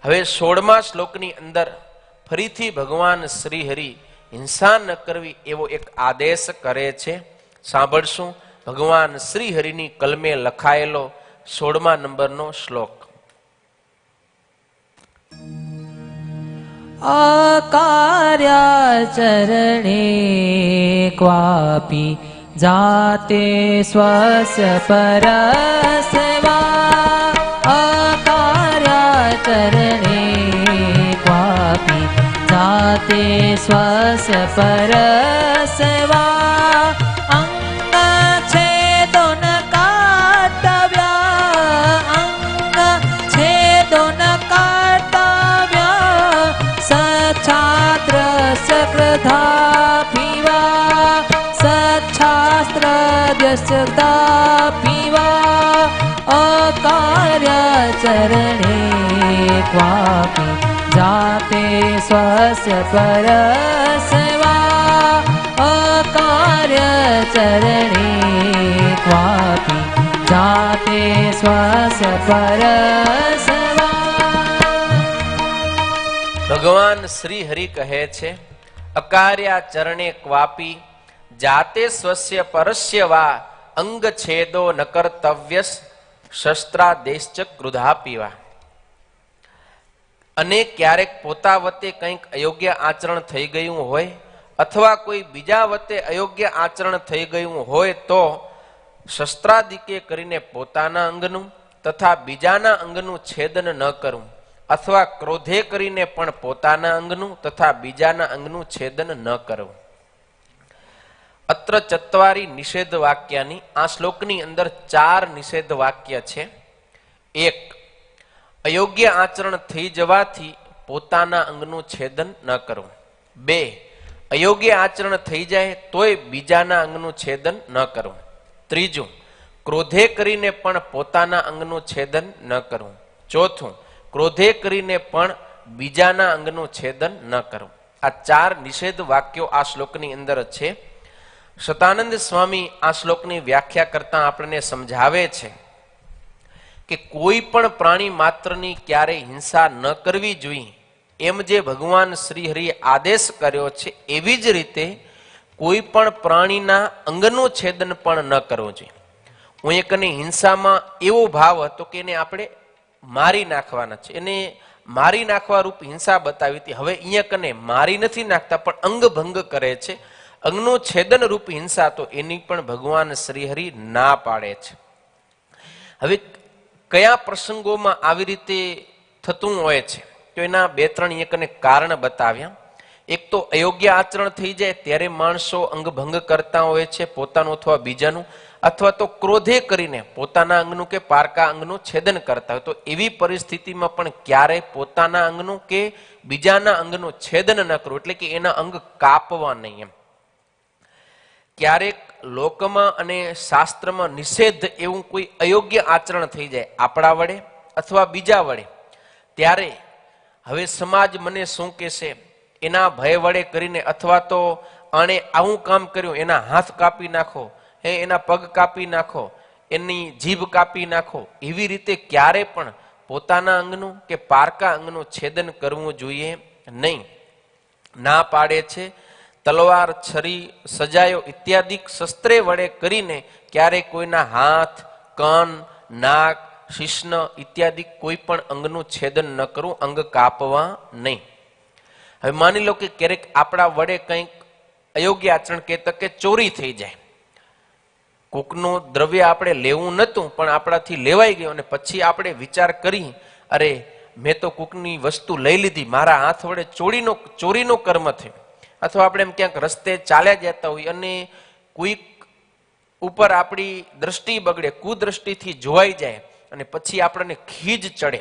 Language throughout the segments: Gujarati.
હવે 16મા શ્લોકની અંદર ફરીથી ભગવાન શ્રી હરિ હિંસા ન કરવી એવો એક આદેશ કરે છે. સાંભળશું ભગવાન શ્રી હરિની કલમે લખાયેલો 16મા નંબરનો શ્લોક. અકાર્યાચરણે ક્વાપી જાતે સ્વસ્ય પરસવા. અકાર્યાચરણે ક્વાપી જાતે સ્વસ્ય પરસવા. અંગછેદો ન કર્તવ્ય, અંગછેદો ન કર્તવ્ય. સચ્છાસ્ત્ર સકૃધા પીવા, સચ્છાસ્ત્ર દ્યસ્તા પીવા. અકાર્યાચરણે ક્વાપી જાતે સ્વસ્ય પરસવા. અકાર્યાચરણે ક્વાપી જાતે સ્વસ્ય પરસવા. ભગવાન શ્રી હરિ કહે છે, અકાર્યાચરણે ક્વાપી જાતે સ્વસ્ય પરસ્ય વા. અંગ છેદો ન કર્તવ્ય શસ્ત્રાદેશ્ચ ક્રુધા પીવા. અને ક્યારેક પોતા વતે કંઈક અયોગ્ય આચરણ થઈ ગયું હોય અથવા કોઈ બીજા વતે અયોગ્ય આચરણ થઈ ગયું હોય તો શસ્ત્રાદિકે કરીને પોતાના અંગનું તથા બીજાના અંગનું છેદન ન કરવું, અથવા ક્રોધે કરીને પણ પોતાના અંગનું તથા બીજાના અંગનું છેદન ન કરવું. અત્ર ચત્વારી નિષેધ વાક્યની આ શ્લોકની અંદર 4 નિષેધ વાક્ય છે. 1, અયોગ્ય આચરણ થઈ જવાથી પોતાના અંગનું છેદન ન કરવું. 2, અયોગ્ય આચરણ થઈ જાય તોય બીજાના અંગનું છેદન ન કરવું. 3, ક્રોધે કરીને પણ પોતાના અંગનું છેદન ન કરવું. 4, ક્રોધે કરીને પણ બીજાના અંગનું છેદન ન કરવું. આ 4 નિષેધ વાક્યો આ શ્લોકની અંદર છે. સતાનંદ સ્વામી આ શ્લોકની વ્યાખ્યા કરતા આપણને સમજાવે છે કે કોઈ પણ પ્રાણી માત્રની ક્યારેય હિંસા ન કરવી જોઈએ. એમ જે ભગવાન શ્રી હરિએ આદેશ કર્યો છે એવી જ રીતે કોઈ પણ પ્રાણીના અંગનું છેદન પણ ન કરવું જોઈએ. હું એકની હિંસામાં એવો ભાવ હતો કે એને આપણે મારી નાખવાના છે, એને મારી નાખવા રૂપ હિંસા બતાવી હતી. હવે અહીંયા કને મારી નથી નાખતા પણ અંગભંગ કરે છે, અંગનું છેદન રૂપ હિંસા, તો એની પણ ભગવાન શ્રી હરિ ના પાડે છે. હવે કયા પ્રસંગોમાં આવી રીતે થતું હોય છે તો એના 2-3 એકને કારણ બતાવ્યા. એક તો અયોગ્ય આચરણ થઈ જાય ત્યારે માણસો અંગભંગ કરતા હોય છે, પોતાનું અથવા બીજાનું, અથવા તો ક્રોધે કરીને પોતાના અંગનું કે પારકા અંગનું છેદન કરતા હોય. તો એવી પરિસ્થિતિમાં પણ ક્યારેય પોતાના અંગનું કે બીજાના અંગનું છેદન ન કરવું, એટલે કે એના અંગ કાપવા નહીં. એમ ક્યારેક લોકમાં અને શાસ્ત્રમાં નિષેધ એવું કોઈ અયોગ્ય આચરણ થઈ જાય આપણા વડે અથવા બીજા વડે, ત્યારે હવે સમાજ મને શું કહેશે એના ભય વડે કરીને, અથવા તો આણે આવું કામ કર્યું એના હાથ કાપી નાખો, એના પગ કાપી નાખો, એની જીભ કાપી નાખો, એવી રીતે ક્યારે પણ પોતાના અંગનું કે પારકા અંગનું છેદન કરવું જોઈએ નહીં. ના પાડે છે. તલવાર, છરી, સજાયો ઇત્યાદિ શસ્ત્રે વડે કરીને ક્યારે કોઈના હાથ, કાન, નાક, શિશ્ન ઇત્યાદિ કોઈ પણ અંગનું છેદન ન કરવું, અંગ કાપવા નહીં. હવે માની લો કે ક્યારેક આપણા વડે કંઈક અયોગ્ય આચરણ કહેતા કે ચોરી થઈ જાય, કોકનું દ્રવ્ય આપણે લેવું નહોતું પણ આપણાથી લેવાઈ ગયું અને પછી આપણે વિચાર કરી, અરે મેં તો કોકની વસ્તુ લઈ લીધી, મારા હાથ વડે ચોરીનો કર્મ થયો. અથવા આપણે એમ ક્યાંક રસ્તે ચાલ્યા જતા હોય અને કોઈક ઉપર આપણી દ્રષ્ટિ બગડે, કુદ્રષ્ટિથી જોવાઈ જાય અને પછી આપણને ખીજ ચડે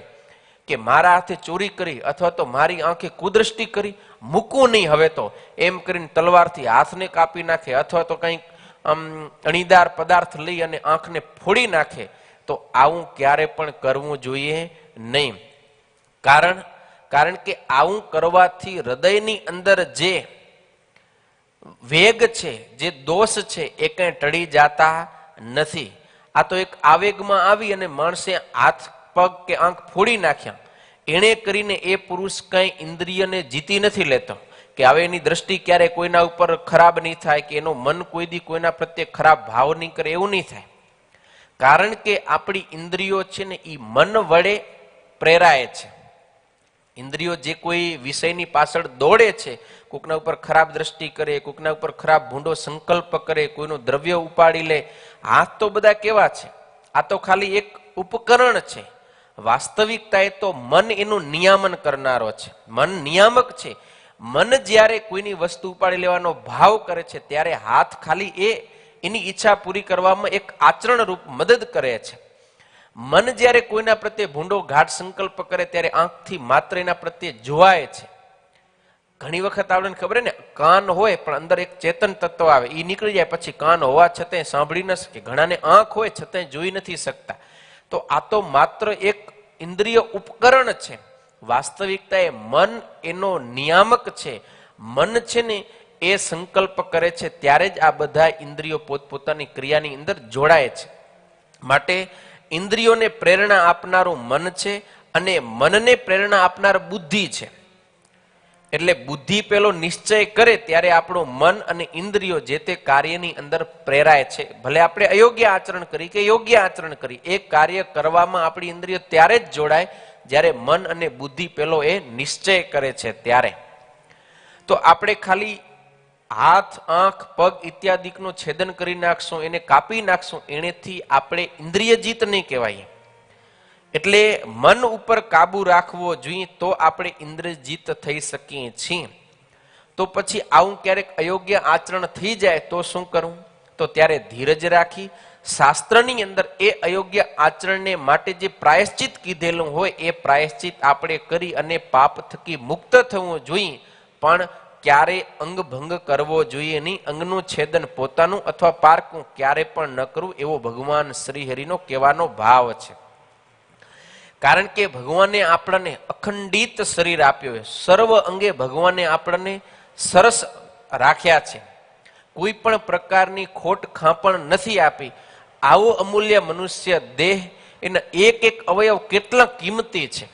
કે મારા હાથે ચોરી કરી અથવા તો મારી આંખે કુદ્રષ્ટિ કરી, મૂકવું નહીં હવે તો, એમ કરીને તલવારથી હાથને કાપી નાખે અથવા તો કંઈક અણીદાર પદાર્થ લઈ અને આંખને ફોડી નાખે, તો આવું ક્યારે પણ કરવું જોઈએ નહીં. કારણ કે આવું કરવાથી હૃદયની અંદર જે વેગ છે, જે દોષ છે, એ કંઈ ટળી જતા નથી. આ તો એક આવેગમાં આવી અને માણસે હાથ પગ કે આંખ ફોડી નાખ્યા, એણે કરીને એ પુરુષ કઈ ઇન્દ્રિયને જીતી નથી લેતો કે હવે એની દ્રષ્ટિ ક્યારે કોઈના ઉપર ખરાબ નહીં થાય કે એનું મન કોઈ દી કોઈના પ્રત્યે ખરાબ ભાવ નહીં કરે, એવું નહીં થાય. કારણ કે આપણી ઇન્દ્રિયો છે ને એ મન વડે પ્રેરાય છે. ઇન્દ્રિયો જે કોઈ વિષયની પાછળ દોડે છે, કોકના ઉપર ખરાબ દ્રષ્ટિ કરે, કોકના ઉપર ખરાબ ભૂંડો સંકલ્પ કરે, કોઈનું દ્રવ્ય ઉપાડી લે, આ તો બધા કેવા છે? આ તો ખાલી એક ઉપકરણ છે. વાસ્તવિકતાએ તો મન એનું નિયામન કરનારો છે, મન નિયામક છે. મન જ્યારે કોઈની વસ્તુ ઉપાડી લેવાનો ભાવ કરે છે ત્યારે હાથ ખાલી એની ઈચ્છા પૂરી કરવામાં એક આચરણ રૂપ મદદ કરે છે. મન જ્યારે કોઈના પ્રત્યે ભૂંડો ગાઢ સંકલ્પ કરે ત્યારે આંખથી માત્ર એના પ્રત્યે જોવાય છે. ઘણી વખત આપણને ખબર ને, કાન હોય પણ અંદર એક ચેતન તત્વ આવે, એ નીકળી જાય પછી કાન હોવા છતાંય સાંભળી ન શકે. ઘણાને આંખ હોય છતાંય જોઈ નથી શકતા. તો આ તો માત્ર એક ઇન્દ્રિય ઉપકરણ છે. વાસ્તવિકતાએ મન એનો નિયામક છે. મન છે ને એ સંકલ્પ કરે છે ત્યારે જ આ બધા ઇન્દ્રિયો પોતપોતાની ક્રિયાની અંદર જોડાય છે. માટે ઇન્દ્રિયોને પ્રેરણા આપનારું મન છે અને મનને પ્રેરણા આપનાર બુદ્ધિ છે. એટલે બુદ્ધિ પેલો નિશ્ચય કરે ત્યારે આપણું મન અને ઇન્દ્રિયો જે તે કાર્યની અંદર પ્રેરાય છે. ભલે આપણે અયોગ્ય આચરણ કરી કે યોગ્ય આચરણ કરી, એ કાર્ય કરવામાં આપણી ઇન્દ્રિયો ત્યારે જ જોડાય જ્યારે મન અને બુદ્ધિ પેલો એ નિશ્ચય કરે છે ત્યારે. તો આપણે ખાલી હાથ, આંખ, પગ ઇત્યાદિકનું છેદન કરી નાખશું, એને કાપી નાખશું, એનેથી આપણે ઇન્દ્રિય જીત નહીં કહેવાય. એટલે મન ઉપર કાબુ રાખવો જોઈએ તો આપણે ઇન્દ્રિય જીત થઈ શકીએ છીએ. તો પછી આવું ક્યારેક અયોગ્ય આચરણ થઈ જાય તો શું કરવું? તો ત્યારે ધીરજ રાખી શાસ્ત્રની અંદર એ અયોગ્ય આચરણને માટે જે પ્રાયશ્ચિત કીધેલું હોય એ પ્રાયશ્ચિત આપણે કરી અને પાપ થકી મુક્ત થવું જોઈએ. પણ ક્યારે અંગભંગ કરવો જોઈએ નહીં. અંગનું છેદન પોતાનું અથવા પારકું ક્યારે પણ ન કરવું, એવો ભગવાન શ્રી હરિનો કહેવાનો ભાવ છે. કારણ કે ભગવાને આપણને અખંડિત શરીર આપ્યો, સર્વ અંગે ભગવાને આપણને સરસ રાખ્યા છે. કોઈ પણ પ્રકારની ખોટ ખાપણ નથી આપી. આવો અમૂલ્ય મનુષ્ય દેહ, એના એક એક અવયવ કેટલા કિંમતી છે.